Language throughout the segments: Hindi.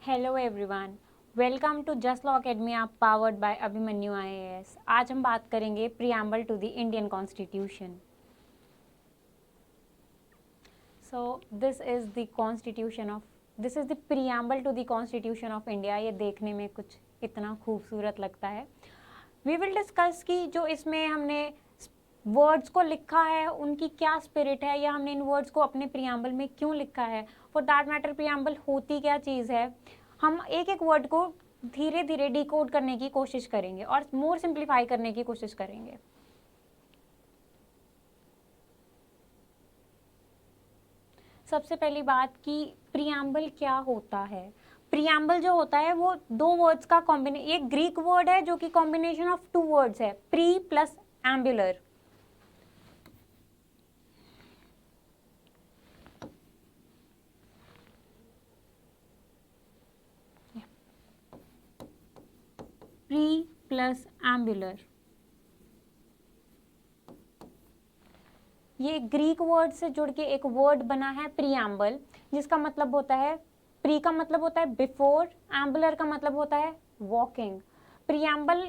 Hello everyone, welcome to Just Law Academy आप पावर्ड बाय अभिमन्यु आईएएस। आज हम बात करेंगे preamble to the Indian constitution. So this is the preamble to the constitution of India. ये देखने में कुछ इतना खूबसूरत लगता है। वी विल डिस्कस कि जो इसमें हमने वर्ड्स को लिखा है उनकी क्या स्पिरिट है, या हमने इन वर्ड्स को अपने प्रियम्बल में क्यों लिखा है। फॉर दैट मैटर प्रियम्बल होती क्या चीज़ है, हम एक एक वर्ड को धीरे धीरे डिकोड करने की कोशिश करेंगे और मोर सिंप्लीफाई करने की कोशिश करेंगे। सबसे पहली बात कि प्रियम्बल क्या होता है। प्रियम्बल जो होता है वो दो वर्ड्स का कॉम्बिनेशन, एक ग्रीक वर्ड है जो कि कॉम्बिनेशन ऑफ टू वर्ड्स है, pre plus ampullar. Pre plus ampullar, ये ग्रीक वर्ड से जुड़ के एक वर्ड बना है प्रियम्बल, जिसका मतलब होता है, प्री का मतलब होता है बिफोर, एम्बुलर का मतलब होता है वॉकिंग। प्रियम्बल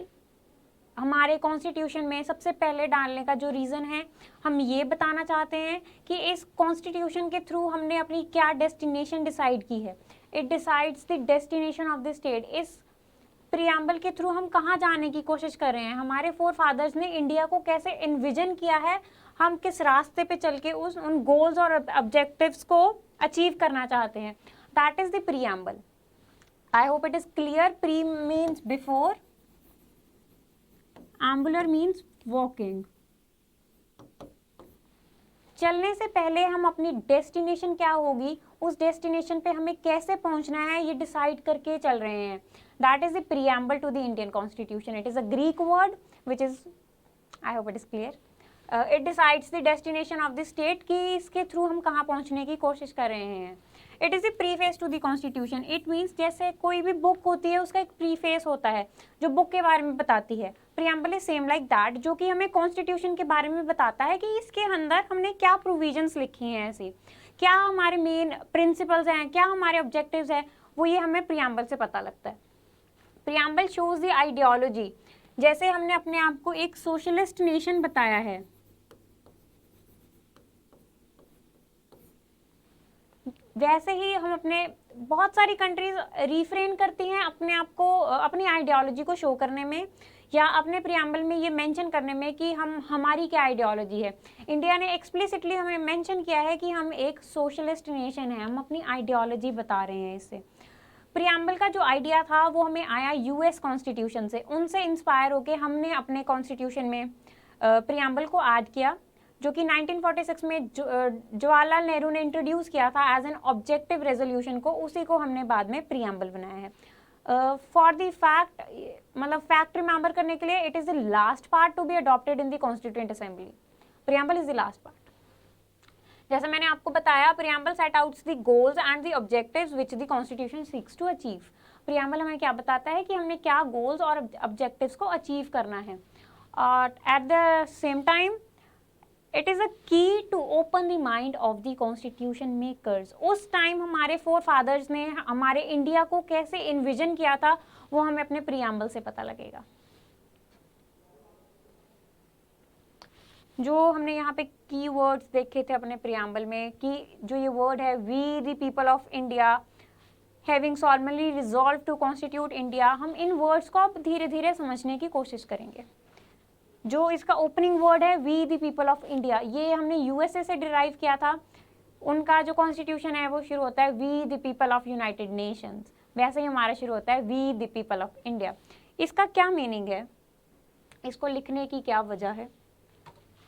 हमारे कॉन्स्टिट्यूशन में सबसे पहले डालने का जो रीज़न है, हम ये बताना चाहते हैं कि इस कॉन्स्टिट्यूशन के थ्रू हमने अपनी क्या डेस्टिनेशन डिसाइड की है। It decides the destination of the state. इस प्रियम्बल के थ्रू हम कहाँ जाने की कोशिश कर रहे हैं, हमारे फोर फादर्स ने इंडिया को कैसे इन्विजन किया है, हम किस रास्ते पे चल के उन गोल्स और ऑब्जेक्टिव्स को अचीव करना चाहते हैं। That is the preamble. I hope it is clear. Pre means before, ampullar means walking. चलने से पहले हम अपनी डेस्टिनेशन क्या होगी, उस डेस्टिनेशन पे हमें कैसे पहुंचना है, ये डिसाइड करके चल रहे हैं। That is the preamble to the Indian constitution. It is a Greek word which is, I hope it is clear. It decides the destination of the state, कि इसके थ्रू हम कहाँ पहुंचने की कोशिश कर रहे हैं। It is the preface to the constitution. It means जैसे कोई भी बुक होती है उसका एक प्रीफेस होता है जो बुक के बारे में बताती है। Preamble is same like that, जो कि हमें कॉन्स्टिट्यूशन के बारे में बताता है कि इसके अंदर हमने क्या प्रोविजंस लिखी हैं, ऐसी क्या हमारे मेन प्रिंसिपल्स हैं, क्या हमारे ऑब्जेक्टिव्स हैं, वो ये हमें प्रियम्बल से पता लगता है। Preamble shows the ideology. जैसे हमने अपने आप को एक सोशलिस्ट नेशन बताया है, वैसे ही हम अपने बहुत सारी कंट्रीज रिफ्रेन करती हैं अपने आप को, अपनी आइडियोलॉजी को शो करने में, या अपने प्रियम्बल में ये मेंशन करने में कि हमारी क्या आइडियोलॉजी है। इंडिया ने एक्सप्लिसिटली हमें मेंशन किया है कि हम एक सोशलिस्ट नेशन है, हम अपनी आइडियोलॉजी बता रहे हैं इससे। प्रियम्बल का जो आइडिया था वो हमें आया यूएस कॉन्स्टिट्यूशन से, उनसे इंस्पायर होके हमने अपने कॉन्स्टिट्यूशन में प्रियम्बल को ऐड किया, जो कि 1946 में जवाहरलाल नेहरू ने इंट्रोड्यूस किया था एज एन ऑब्जेक्टिव रेजोल्यूशन को, उसी को हमने बाद में प्रियम्बल बनाया है। फॉर द फैक्ट, मतलब फैक्ट रिमेंबर करने के लिए, it is the last part to be adopted in the constituent assembly. Preamble is the last part. जैसे मैंने आपको बताया, preamble set outs the goals and the objectives which the constitution seeks to achieve. Preamble हमें क्या बताता है कि हमने क्या गोल्स और ऑब्जेक्टिव्स को अचीव करना है। और at the same time it is a key to open the mind of the constitution makers. उस टाइम हमारे फोर फादर्स ने हमारे इंडिया को कैसे इन्विजन किया था, वो हमें अपने प्रियम्बल से पता लगेगा। जो हमने यहाँ पे की वर्ड्स देखे थे अपने प्रियम्बल में, कि जो ये वर्ड है we the people of India having solemnly resolve to constitute India, हम इन वर्ड्स को अब धीरे धीरे समझने की कोशिश करेंगे। जो इसका ओपनिंग वर्ड है we the people of India, ये हमने यूएसए से डिराइव किया था। उनका जो कॉन्स्टिट्यूशन है वो शुरू होता है we the people of United Nations, वैसे ही हमारा शुरू होता है we the people of India. इसका क्या मीनिंग है, इसको लिखने की क्या वजह है।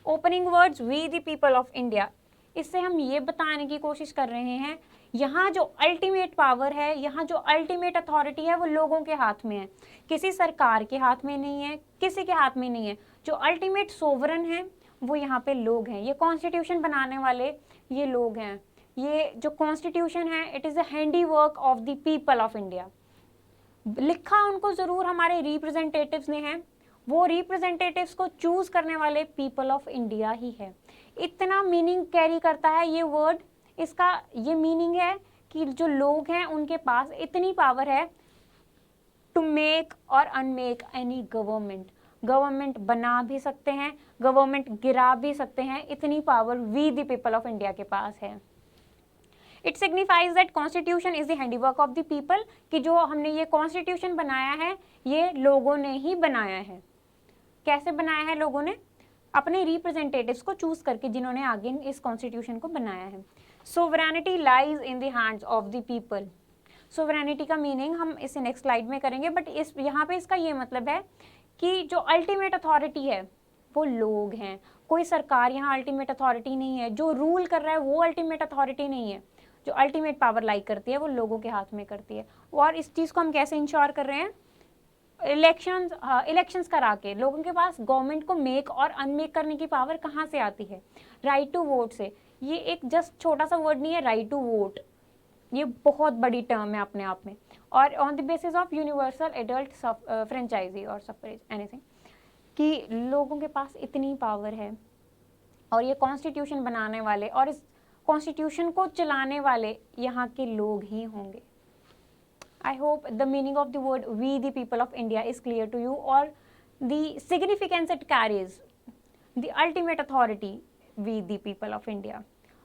Opening words we the people of India, इससे हम ये बताने की कोशिश कर रहे हैं यहाँ जो अल्टीमेट पावर है, यहाँ जो अल्टीमेट अथॉरिटी है वो लोगों के हाथ में है, किसी सरकार के हाथ में नहीं है, किसी के हाथ में नहीं है। जो अल्टीमेट सोवरन है वो यहाँ पे लोग हैं, ये कॉन्स्टिट्यूशन बनाने वाले ये लोग हैं। ये जो कॉन्स्टिट्यूशन है it is a handy work of the people of India. लिखा उनको ज़रूर हमारे रिप्रेजेंटेटिव्स ने है, वो रिप्रेजेंटेटिव्स को चूज करने वाले पीपल ऑफ इंडिया ही है। इतना मीनिंग कैरी करता है ये वर्ड। इसका ये मीनिंग है कि जो लोग हैं उनके पास इतनी पावर है टू मेक और अनमेक एनी गवर्नमेंट। गवर्नमेंट बना भी सकते हैं, गवर्नमेंट गिरा भी सकते हैं, इतनी power we the people of India के पास है। It signifies that constitution is the handiwork of the people, कि जो हमने ये कॉन्स्टिट्यूशन बनाया है ये लोगों ने ही बनाया है। कैसे बनाया है लोगों ने? अपने रिप्रेजेंटेटिव्स को चूज करके, जिन्होंने आगे इस कॉन्स्टिट्यूशन को बनाया है। Sovereignty lies in the hands of the people. Sovereignty का मीनिंग हम इसे नेक्स्ट स्लाइड में करेंगे, बट इस यहाँ पे इसका ये मतलब है कि जो अल्टीमेट अथॉरिटी है वो लोग हैं। कोई सरकार यहाँ अल्टीमेट अथॉरिटी नहीं है, जो रूल कर रहा है वो अल्टीमेट अथॉरिटी नहीं है। जो अल्टीमेट पावर लाइक करती है वो लोगों के हाथ में करती है। और इस चीज़ को हम कैसे इंश्योर कर रहे हैं? इलेक्शंस करा के। लोगों के पास गवर्नमेंट को मेक और अनमेक करने की पावर कहाँ से आती है? राइट टू वोट से। ये एक जस्ट छोटा सा वर्ड नहीं है राइट टू वोट, ये बहुत बड़ी टर्म है अपने आप में। और on the basis of universal adult franchise और सफरेज एनीथिंग, कि लोगों के पास इतनी पावर है और ये कॉन्स्टिट्यूशन बनाने वाले और इस कॉन्स्टिट्यूशन को चलाने वाले यहाँ के लोग ही होंगे। I hope the meaning of the word we the people of India is clear to you, or the significance it carries, the ultimate authority we the people of India।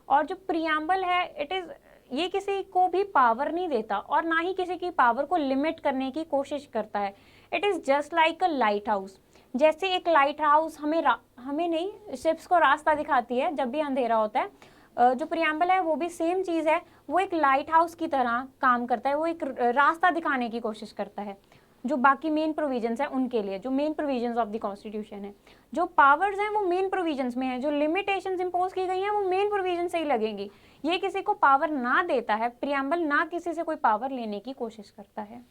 और जो प्रियम्बल है इट इज, ये किसी को भी पावर नहीं देता और ना ही किसी की पावर को लिमिट करने की कोशिश करता है। It is just like a light house. जैसे एक लाइट हाउस हमें नहीं, शिप्स को रास्ता दिखाती है जब भी अंधेरा होता है, जो प्रियम्बल है वो भी सेम चीज़ है। वो एक लाइट हाउस की तरह काम करता है, वो एक रास्ता दिखाने की कोशिश करता है जो बाकी मेन प्रोविजंस हैं उनके लिए, जो main provisions of the constitution है। जो पावर्स हैं वो मेन प्रोविजंस में है, जो लिमिटेशंस इंपोज की गई हैं वो मेन प्रोविजन से ही लगेंगी। ये किसी को पावर ना देता है, प्रियम्बल ना किसी से कोई पावर लेने की कोशिश करता है।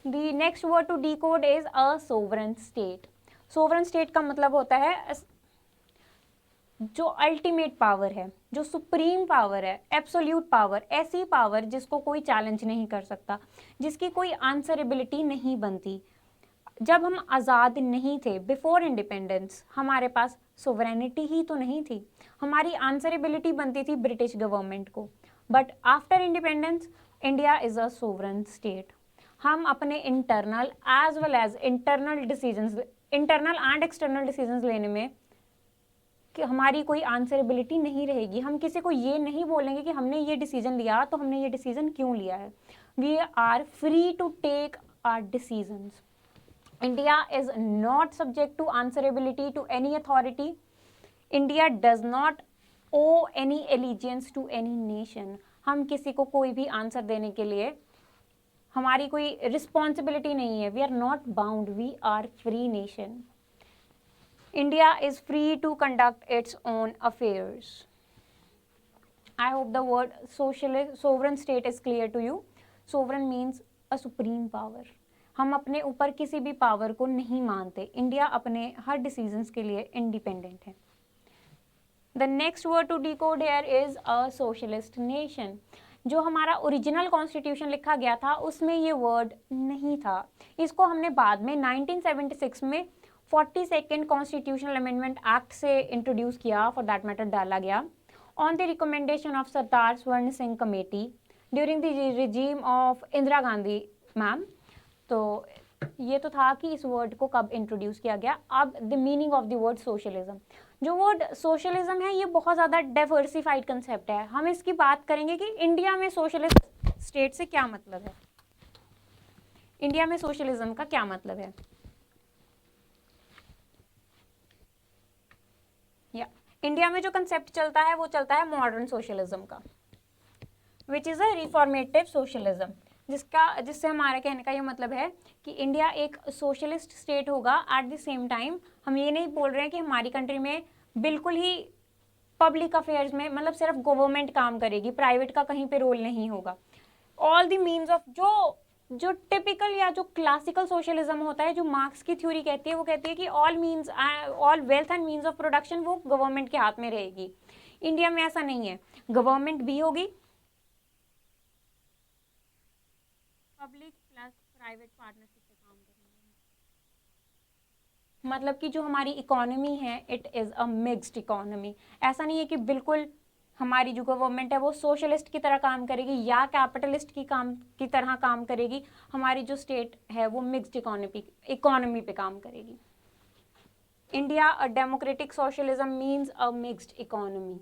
The next word to decode is a sovereign state. Sovereign state का मतलब होता है जो अल्टीमेट पावर है, जो सुप्रीम पावर है, एब्सोल्यूट पावर, ऐसी पावर जिसको कोई चैलेंज नहीं कर सकता, जिसकी कोई आंसरेबिलिटी नहीं बनती। जब हम आज़ाद नहीं थे, बिफोर इंडिपेंडेंस, हमारे पास सोवरेनिटी ही तो नहीं थी, हमारी आंसरेबिलिटी बनती थी ब्रिटिश गवर्नमेंट को। But after independence India is a sovereign state. हम अपने internal as well as internal decisions, internal and external decisions लेने में कि हमारी कोई आंसरेबिलिटी नहीं रहेगी। हम किसी को ये नहीं बोलेंगे कि हमने ये डिसीजन लिया तो हमने ये डिसीजन क्यों लिया है। We are free to take our decisions. India is not subject to answerability to any authority. India does not owe any allegiance to any nation. हम किसी को कोई भी आंसर देने के लिए हमारी कोई रिस्पॉन्सिबिलिटी नहीं है। We are not bound, we are free nation. India is free to conduct its own affairs. I hope the word socialist, sovereign state is clear to you. Sovereign means a supreme power. हम अपने ऊपर किसी भी पावर को नहीं मानते। इंडिया अपने हर डिसीजंस के लिए इंडिपेंडेंट है। The next word to decode here is a socialist nation. जो हमारा ओरिजिनल कॉन्स्टिट्यूशन लिखा गया था उसमें ये वर्ड नहीं था। इसको हमने बाद में 1976 में 42nd कॉन्स्टिट्यूशनल अमेंडमेंट एक्ट से इंट्रोड्यूस किया, फॉर दैट मैटर डाला गया, ऑन द रिकमेंडेशन ऑफ सरदार स्वर्ण Singh committee during the regime of Indira Gandhi ma'am. तो ये तो था कि इस वर्ड को कब इंट्रोड्यूस किया गया। अब the meaning of the word socialism. जो वर्ड सोशलिज्म है ये बहुत ज़्यादा डाइवर्सिफाइड कंसेप्ट है। हम इसकी बात करेंगे कि इंडिया में सोशलिस्ट स्टेट से क्या मतलब है, इंडिया में सोशलिज्म का क्या मतलब है। इंडिया में जो कंसेप्ट चलता है वो चलता है मॉडर्न सोशलिज्म का, which is a reformative socialism, जिससे हमारे कहने का ये मतलब है कि इंडिया एक सोशलिस्ट स्टेट होगा। एट द सेम टाइम हम ये नहीं बोल रहे हैं कि हमारी कंट्री में बिल्कुल ही पब्लिक अफेयर्स में मतलब सिर्फ गवर्नमेंट काम करेगी, प्राइवेट का कहीं पे रोल नहीं होगा। ऑल द मीन्स ऑफ जो टिपिकल या जो क्लासिकल सोशलिज्म होता है, जो मार्क्स की थ्योरी कहती है, वो कहती है कि all wealth and means of production वो गवर्नमेंट के हाथ में रहेगी। इंडिया में ऐसा नहीं है, गवर्नमेंट भी होगी, पब्लिक प्लस प्राइवेट पार्टनरशिप पे काम करेंगे। मतलब कि जो हमारी इकोनॉमी है it is a mixed economy. ऐसा नहीं है कि बिल्कुल हमारी जो गवर्नमेंट है वो सोशलिस्ट की तरह काम करेगी या कैपिटलिस्ट की तरह काम करेगी, हमारी जो स्टेट है वो मिक्स्ड इकोनॉमी पे काम करेगी। India a democratic socialism means a mixed economy.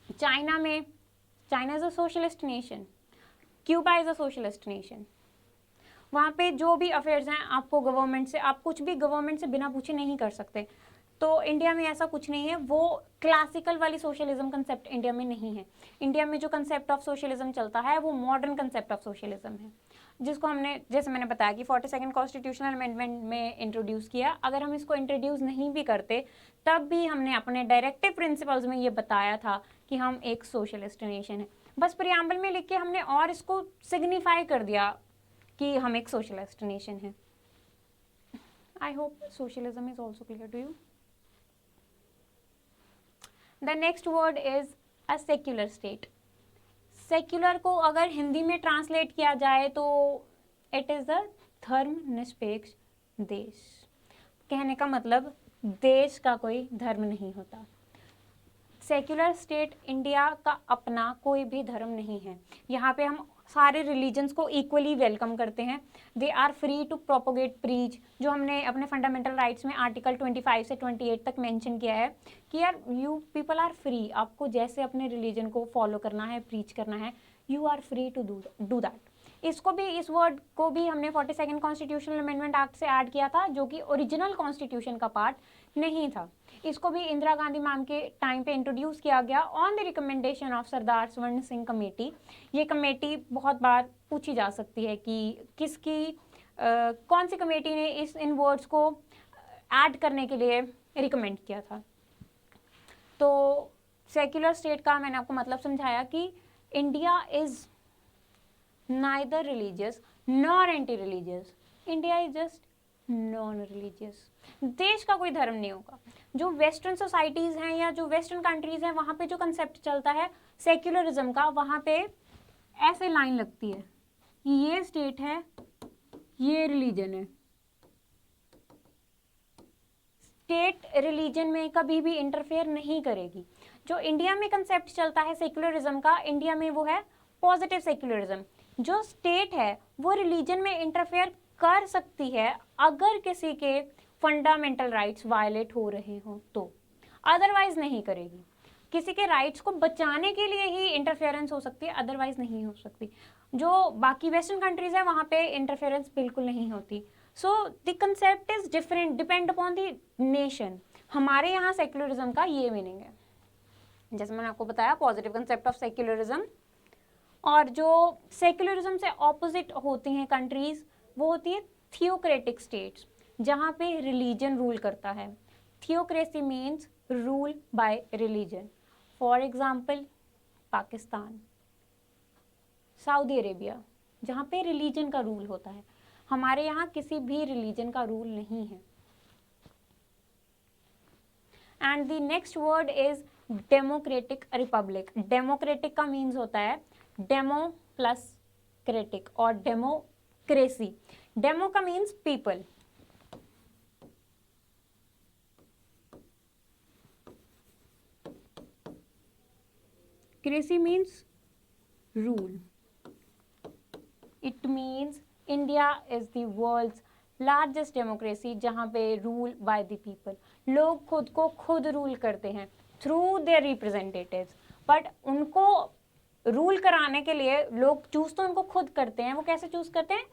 China is a socialist nation, Cuba is a socialist nation. वहाँ पे जो भी अफेयर्स हैं आपको गवर्नमेंट से, आप कुछ भी गवर्नमेंट से बिना पूछे नहीं कर सकते। तो इंडिया में ऐसा कुछ नहीं है, वो क्लासिकल वाली सोशलिज्म कंसेप्ट इंडिया में नहीं है। इंडिया में जो कंसेप्ट ऑफ सोशलिज्म चलता है वो मॉडर्न कंसेप्ट ऑफ सोशलिज्म है, जिसको हमने, जैसे मैंने बताया कि 42nd कॉन्स्टिट्यूशनल अमेंडमेंट में इंट्रोड्यूस किया। अगर हम इसको इंट्रोड्यूस नहीं भी करते तब भी हमने अपने डायरेक्टिव प्रिंसिपल्स में ये बताया था कि हम एक सोशलिस्ट नेशन है। बस प्रियम्बल में लिख के हमने और इसको सिग्निफाई कर दिया कि हम एक सोशलिस्ट नेशन है। I hope socialism is also clear to you. The next word is a secular state. Secular को अगर हिंदी में ट्रांसलेट किया जाए तो इट इज अ धर्मनिरपेक्ष देश। कहने का मतलब देश का कोई धर्म नहीं होता। सेक्युलर स्टेट इंडिया का अपना कोई भी धर्म नहीं है। यहाँ पे हम सारे रिलीजन्स को इक्वली वेलकम करते हैं। They are free to propagate preach, जो हमने अपने फंडामेंटल राइट्स में आर्टिकल 25 से 28 तक मेंशन किया है कि यार यू पीपल आर फ्री, आपको जैसे अपने रिलीजन को फॉलो करना है, प्रीच करना है, you are free to do that. इसको भी, इस वर्ड को भी हमने 42nd कॉन्स्टिट्यूशनल अमेंडमेंट एक्ट से ऐड किया था, जो कि ओरिजिनल कॉन्स्टिट्यूशन का पार्ट नहीं था। इसको भी इंदिरा गांधी मैम के टाइम पे इंट्रोड्यूस किया गया ऑन द रिकमेंडेशन ऑफ सरदार स्वर्ण सिंह कमेटी। ये कमेटी बहुत बार पूछी जा सकती है कि कौन सी कमेटी ने इन वर्ड्स को ऐड करने के लिए रिकमेंड किया था। तो सेक्युलर स्टेट का मैंने आपको मतलब समझाया कि India is neither religious nor anti religious, India is just non religious. देश का कोई धर्म नहीं होगा। जो वेस्टर्न सोसाइटीज़ हैं या जो वेस्टर्न कंट्रीज़ हैं वहाँ पे जो कंसेप्ट चलता है सेक्युलरिज्म का, वहाँ पे ऐसे लाइन लगती है कि ये स्टेट है, ये रिलीजन है। स्टेट रिलीजन में कभी भी इंटरफेयर नहीं करेगी। जो इंडिया में कंसेप्ट चलता है सेक्युलरिज्म का, इंडिया में वो है पॉजिटिव सेक्युलरिज्म। जो स्टेट है वो रिलीजन में इंटरफेयर कर सकती है अगर किसी के फंडामेंटल राइट्स वायलेट हो रहे हो तो, अदरवाइज नहीं करेगी। किसी के राइट्स को बचाने के लिए ही इंटरफेरेंस हो सकती है, अदरवाइज नहीं हो सकती। जो बाकी वेस्टर्न कंट्रीज है वहाँ पे इंटरफेरेंस बिल्कुल नहीं होती। So the concept is different, depend upon the nation. हमारे यहाँ सेक्युलरिज्म का ये मीनिंग है, जैसे मैंने आपको बताया पॉजिटिव कंसेप्ट ऑफ सेक्युलरिज्म। और जो सेक्युलरिज्म से ऑपोजिट होती हैं कंट्रीज, वो होती है थियोक्रेटिक स्टेट्स, जहाँ पे रिलीजन रूल करता है। Theocracy means rule by religion. For example Pakistan, Saudi Arabia, जहाँ पे रिलीजन का रूल होता है। हमारे यहाँ किसी भी रिलीजन का रूल नहीं है। And the next word is democratic republic. Democratic का मीन्स होता है डेमो प्लस क्रेटिक और डेमोक्रेसी। डेमो का means people, cracy means rule. It means India is the world's largest democracy, जहाँ पे रूल बाय द पीपल। लोग खुद को खुद रूल करते हैं थ्रू देयर रिप्रेजेंटेटिव्स, बट उनको रूल कराने के लिए लोग चूज तो उनको खुद करते हैं। वो कैसे चूज करते हैं?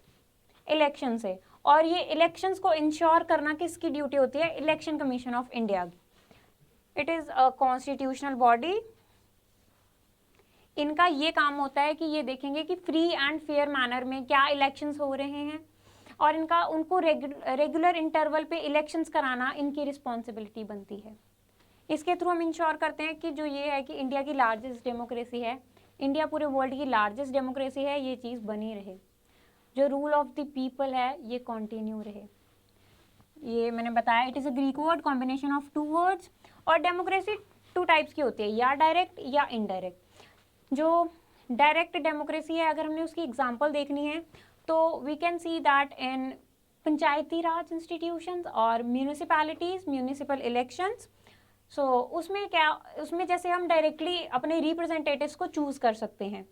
इलेक्शन से। और ये इलेक्शंस को इंश्योर करना किसकी ड्यूटी होती है? इलेक्शन कमीशन ऑफ इंडिया की। It is a constitutional body. इनका ये काम होता है कि ये देखेंगे कि फ्री एंड फेयर मैनर में क्या इलेक्शंस हो रहे हैं, और उनको रेगुलर इंटरवल पे इलेक्शंस कराना इनकी रिस्पॉन्सिबिलिटी बनती है। इसके थ्रू हम इंश्योर करते हैं कि जो ये है कि इंडिया की लार्जेस्ट डेमोक्रेसी है, इंडिया पूरे वर्ल्ड की लार्जेस्ट डेमोक्रेसी है, ये चीज़ बनी रहे। जो रूल ऑफ द पीपल है ये कंटिन्यू रहे। ये मैंने बताया it is a Greek word, combination of two words. और डेमोक्रेसी टू टाइप्स की होती है, या डायरेक्ट या इनडायरेक्ट। जो डायरेक्ट डेमोक्रेसी है, अगर हमने उसकी एग्जांपल देखनी है तो we can see that in panchayati raj institutions और म्यूनिसिपैलिटीज, म्यूनिसिपल इलेक्शंस। सो उसमें जैसे हम डायरेक्टली अपने रिप्रेजेंटेटिव्स को चूज कर सकते हैं।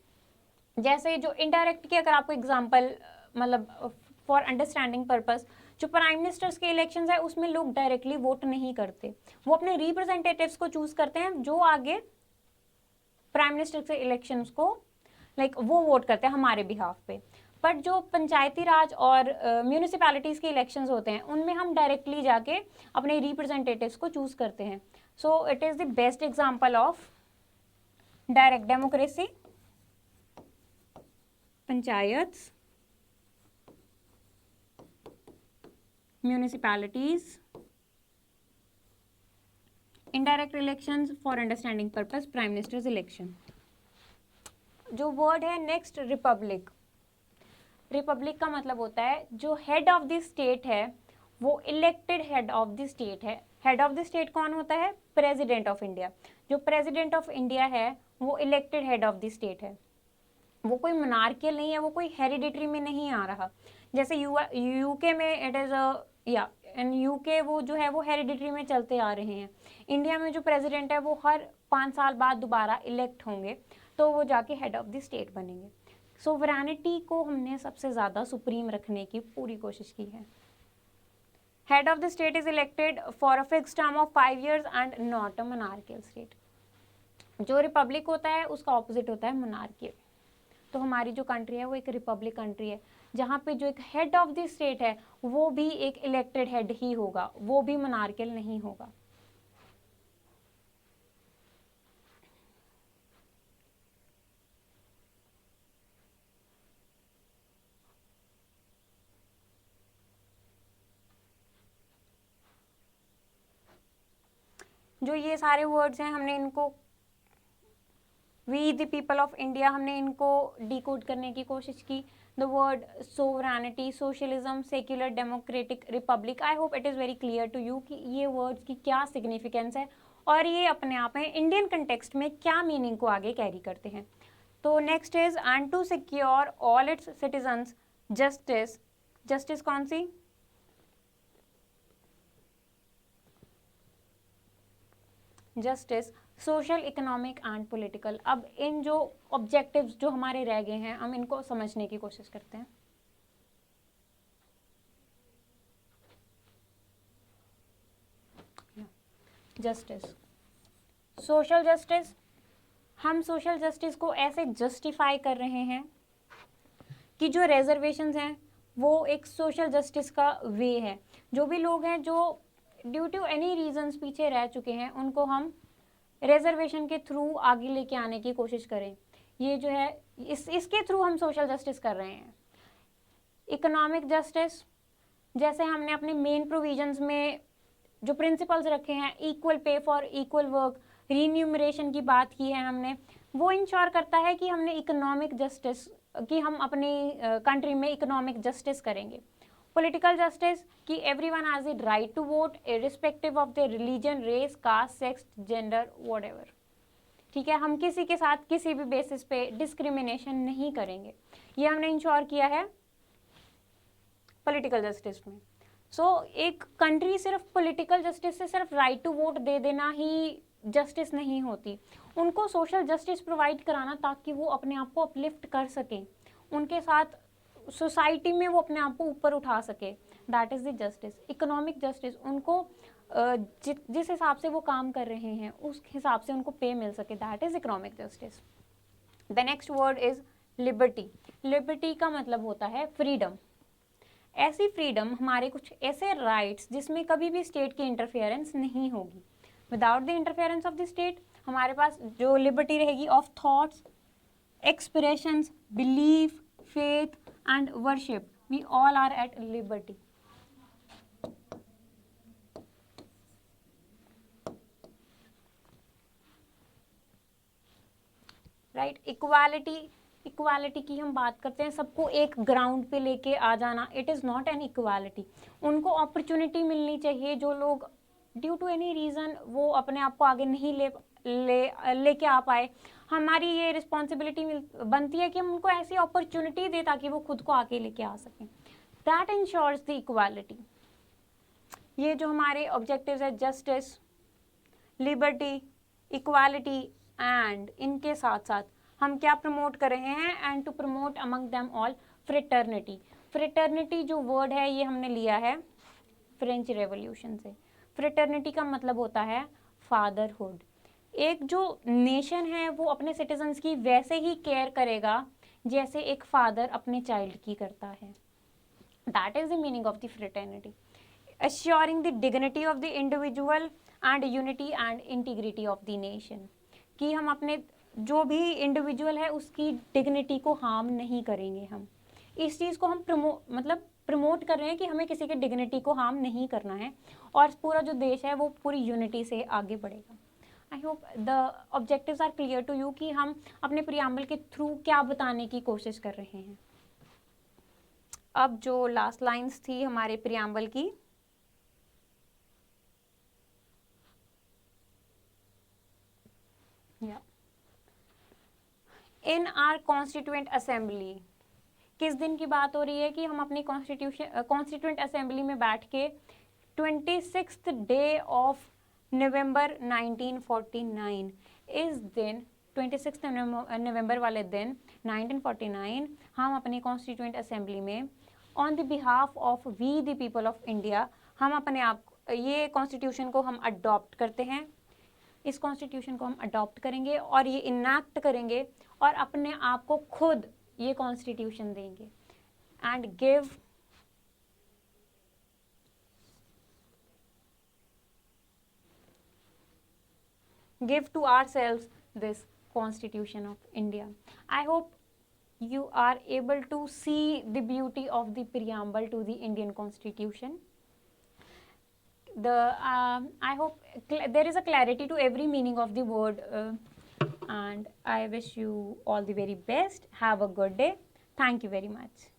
जैसे जो इनडायरेक्ट की अगर आपको एग्जांपल मतलब फॉर अंडरस्टैंडिंग पर्पस, जो प्राइम मिनिस्टर्स के इलेक्शंस है उसमें लोग डायरेक्टली वोट नहीं करते, वो अपने रिप्रेजेंटेटिव्स को चूज करते हैं जो आगे प्राइम मिनिस्टर के इलेक्शंस को वो वोट करते हैं हमारे बिहाफ पे। बट जो पंचायती राज और म्यूनिसिपैलिटीज के इलेक्शंस होते हैं उनमें हम डायरेक्टली जाके अपने रिप्रेजेंटेटिव्स को चूज करते हैं। So it is the best example of direct democracy, panchayat, municipalities, indirect elections for understanding purpose, prime ministers election. जो वर्ड है नेक्स्ट, रिपब्लिक। रिपब्लिक का मतलब होता है जो हेड ऑफ द स्टेट है वो elected head of the state है। हेड ऑफ द स्टेट कौन होता है? President of India. जो प्रेसिडेंट ऑफ इंडिया है वो elected head of the state है, वो कोई मोनार्कियल नहीं है, वो कोई हेरिडिटरी में नहीं आ रहा। जैसे यूके में इट इज या इन यूके वो जो है वो हेरिडिटरी में चलते आ रहे हैं। इंडिया में जो प्रेसिडेंट है वो हर 5 साल बाद दोबारा इलेक्ट होंगे, तो वो जाके हेड ऑफ द स्टेट बनेंगे। सोवरेनिटी को हमने सबसे ज़्यादा सुप्रीम रखने की पूरी कोशिश की है। Head of the state is elected for a fixed term of 5 years and not a monarchial state. जो रिपब्लिक होता है उसका ऑपोजिट होता है मोनार्कियल। तो हमारी जो कंट्री है वो एक रिपब्लिक कंट्री है, जहाँ पे जो एक हेड ऑफ द स्टेट है वो भी एक इलेक्टेड हेड ही होगा, वो भी मोनार्कियल नहीं होगा। जो ये सारे वर्ड्स हैं हमने इनको we the people of India हमने इनको डिकोड करने की कोशिश की। The word sovereignty, socialism, secular, democratic, republic. I hope it is very clear to you कि ये वर्ड्स की क्या सिग्निफिकेंस है और ये अपने आप में इंडियन कंटेक्स्ट में क्या मीनिंग को आगे कैरी करते हैं। तो next is and to secure all its citizens justice. Justice कौन सी? Justice, social, economic and political. अब इन जो ऑब्जेक्टिव्स जो हमारे रह गए हैं हम इनको समझने की कोशिश करते हैं। Justice, social justice. हम सोशल जस्टिस को ऐसे जस्टिफाई कर रहे हैं कि जो रिजर्वेशंस हैं वो एक सोशल जस्टिस का वे है। जो भी लोग हैं जो ड्यू टू एनी रीजंस पीछे रह चुके हैं उनको हम रिजर्वेशन के थ्रू आगे लेके आने की कोशिश करें। ये जो है इसके थ्रू हम सोशल जस्टिस कर रहे हैं। इकोनॉमिक जस्टिस, जैसे हमने अपने मेन प्रोविजंस में जो प्रिंसिपल्स रखे हैं, equal pay for equal work, रीन्यूमरेशन की बात की है हमने, वो इंश्योर करता है कि हमने इकोनॉमिक जस्टिस कि हम अपनी कंट्री में इकोनॉमिक जस्टिस करेंगे। पॉलिटिकल जस्टिस कि everyone has the right to vote irrespective of the religion, race, caste, sex, gender, whatever. ठीक है, हम किसी के साथ किसी भी बेसिस पे डिस्क्रिमिनेशन नहीं करेंगे, ये हमने इंश्योर किया है पॉलिटिकल जस्टिस में। एक कंट्री सिर्फ पॉलिटिकल जस्टिस से सिर्फ राइट टू वोट दे देना ही जस्टिस नहीं होती, उनको सोशल जस्टिस प्रोवाइड कराना ताकि वो अपने आप को अपलिफ्ट कर सकें, उनके साथ सोसाइटी में वो अपने आप को ऊपर उठा सके, that is the justice. Economic justice, उनको जिस हिसाब से वो काम कर रहे हैं उस हिसाब से उनको पे मिल सके, that is economic justice. The next word is liberty. Liberty का मतलब होता है फ्रीडम। ऐसी फ्रीडम, हमारे कुछ ऐसे राइट्स जिसमें कभी भी स्टेट की इंटरफेरेंस नहीं होगी। Without the interference of the state हमारे पास जो लिबर्टी रहेगी of thoughts, expressions, belief, faith and worship, we all are at liberty. Right, equality की हम बात करते हैं, सबको एक ग्राउंड पे लेके आ जाना, it is not an equality. उनको अपॉर्चुनिटी मिलनी चाहिए, जो लोग ड्यू टू एनी रीज़न वो अपने आप को आगे नहीं लेके आ पाए, हमारी ये रिस्पॉन्सिबिलिटी बनती है कि हम उनको ऐसी अपॉर्चुनिटी दें ताकि वो खुद को आगे लेके आ सकें। That ensures the equality. ये जो हमारे ऑब्जेक्टिव्स है, जस्टिस, लिबर्टी, इक्वालिटी एंड इनके साथ साथ हम क्या प्रमोट कर रहे हैं, and to promote among them all fraternity. Fraternity जो वर्ड है ये हमने लिया है फ्रेंच रेवोल्यूशन से। फ्रेटर्निटी का मतलब होता है फादरहुड। एक जो नेशन है वो अपने सिटीजन्स की वैसे ही केयर करेगा जैसे एक फादर अपने चाइल्ड की करता है। That is the meaning of the fraternity. assuring the dignity of the individual and unity and integrity of the nation, कि हम अपने जो भी इंडिविजुअल है उसकी डिग्निटी को हार्म नहीं करेंगे। हम इस चीज़ को हम प्रमोट कर रहे हैं कि हमें किसी के डिग्निटी को हार्म नहीं करना है, और पूरा जो देश है वो पूरी यूनिटी से आगे बढ़ेगा। I hope the objectives are clear to you कि हम अपने प्रियम्बल के थ्रू क्या बताने की कोशिश कर रहे हैं। अब जो लास्ट लाइन्स थी हमारे प्रियम्बल की, इन आर कॉन्स्टिट्यूएंट असेंबली, किस दिन की बात हो रही है कि हम अपनी कॉन्स्टिट्यूएंट असेंबली में बैठ के 26th डे ऑफ नवंबर 1949, इस दिन 26 नवंबर वाले दिन 1949 हम अपनी कॉन्स्टिट्यूएंट असेंबली में on the behalf of we the people of India, हम अपने आप ये कॉन्स्टिट्यूशन को हम अडॉप्ट करते हैं। इस कॉन्स्टिट्यूशन को हम अडॉप्ट करेंगे और ये इनैक्ट करेंगे और अपने आप को खुद ये कॉन्स्टिट्यूशन देंगे and give to ourselves this constitution of India. I hope you are able to see the beauty of the preamble to the Indian Constitution. I hope there is a clarity to every meaning of the word, and I wish you all the very best. Have a good day. Thank you very much.